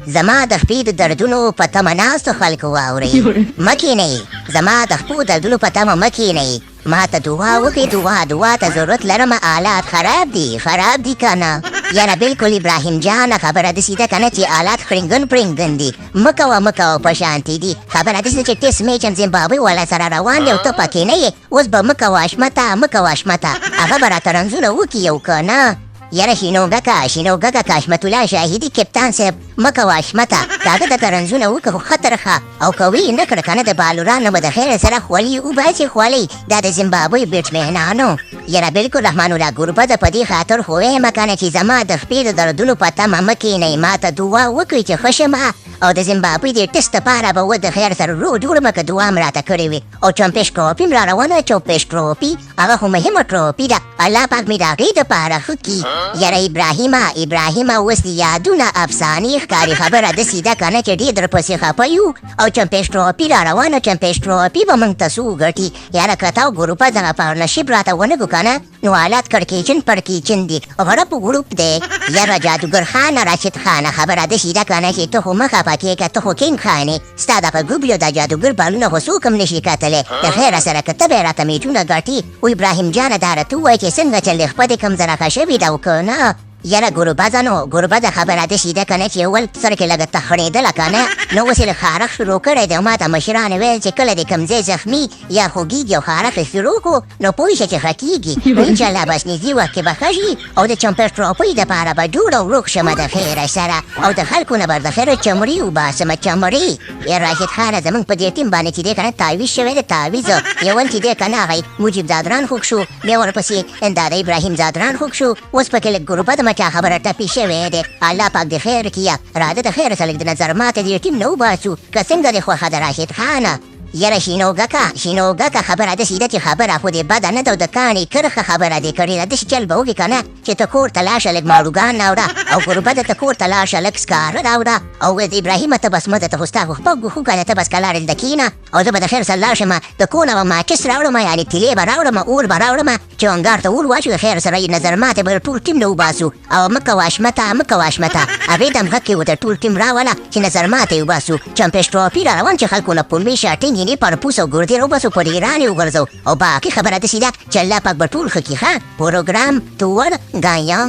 زما د خپې د دردونو په تمه ناستو خلکو واورئ مه کښېنئ زما د خپو دردونو په تمه مه کښېنئ ما ته دعا وکړئ دعا ته ضرورت لرمه آلات خراب دي که نه یاره بلکل ابراهیم جانه خبره داسې ده که نه چې آلات پرنګن دي مه کوه په شانتې دي خبره داسې ده چې ټیسټ میچ هم زیمبابوې والا سره روان دی او ته پکې نه یې اوس به مه کوه اشمته هغه به راته رنځونه وکړي یو که نه یاره شینوګکه کاشمت الله شاهدي کپتان صاحب مه کوه اشمته کاږه درته رنځونه وکړه خو ښه ترخه او که ویې نه کړه که نه د بالورانو به د خیر سره خولي وباسې خولۍ دا د زیمبابوې بیټسمینانو یاره بلکل رحمان الله ګربزه په دې خاطر خو وایم که نه چې زما د خپې د دردونو په تمه مه کښېنئ ما ته دعا وکړئ چې ښه شمه او د زیمبابوې د ټسټ دپاره به و د خیر سره روغ جوړمه که دعا م راته کړې وي او چمپېش ټروفي م را روانه چمپېش ټروفي هغه خو مهمه ټروفي ده الله پاک مې د هغې دپاره ښه کړي یاره ابراهیمه اوس دې یادونه افسانې ښکاري خبره داسې ده که نه چې ډېر درپسې خفه یو او چمپېش ټروفي را روانه چمپېش ټروفي به موږ ته څو ګټي یاره که تا ګروپه دغه پارتنرشپ راته ونه کړو که نه نو حالات کړکېچن دي غړپ ګروپ دی یاره جادوګر خانه راشد خانه خبره داسې ده که نه چې ته خو مه خفه کېږه ته خو کینګ خانې ستا دغه ګوبلو دا جادوګر بالونه خو څوک هم نشي کتلی د خیره سره که ته به یې راته میچونه ګټي و ابراهیم جانه دا راته ووایه چې څنګه چې لېخپه دې کوم زرخه شوې ده او که نه یاره ګربزه خبره داسې ده که نه چې اول سر کې لږه تخڼېدله که نه نو اوس یې لږ خارښ شروع کړی دی او ما ته مشرانو ویل چې کله دې کوم ځای زخمي یا خوږېږي او خارښ یې شروع کړو نو پوه شه چې ښه کېږي نو انشاءالله بس نږدې وخت کې به ښه شي او د چمپېش ټروفۍ دپاره به جوړ او روغ شمه د خیره سره او د خلکو نه به د خیره چمړي وباسمه چمړي یا راشد خانه زموږ په دې ټیم باندې چې دی که نه تعویض شوی دی تعویض یو چې دی که نه هغه مجیب زادران خوږ شو بیا ورپسې دا د ابراهیم زادران خوږ شو اوس پکې لږ ګروپه چا خبره ټپي شوې ده الله پاک د خیر کړي راځه د خیر سره د نظر ماته دې ټیم نه وباسو که څنګه دې خوښه ده راشد خانه یاره شینوګکه خبره داسې ده چې خبره خو دې بده نه ده او د کاڼي کرښه خبره دې کړې ده داسې چل به وکړې که نه چې ته کور ته لاړ شه لږ ماړوګان راوړه او ګربزه ته کور ته لاړ شه لږ سکاره راوړه او د ابراهیمه ته بس مده ته خو ستا خو خپل ګوښو که نه ته بس کلاړې دلته کښېنه او زه به د خیر سره لاړ شم د کونه به ماچس راوړم یعنې تیلې به راوړم اور به راوړم چې انګار ته اور واچو د خیر سره یې نظر ماتې به ټول ټیم نه وباسو او مه کوه اشمته هغې ته هم غږ کې ورته ټول ټیم راوله چې نظر ماتې وباسو چمپېش ټروفي را روان چې خلکو نه پلمې شاټینګ یې پرپوس او ګردې راوباسو پر ایران یې وګرځو او باقي خبره داسې ده چې الله پاک به ټول ښه کړي ښه پروګرام تور ګایان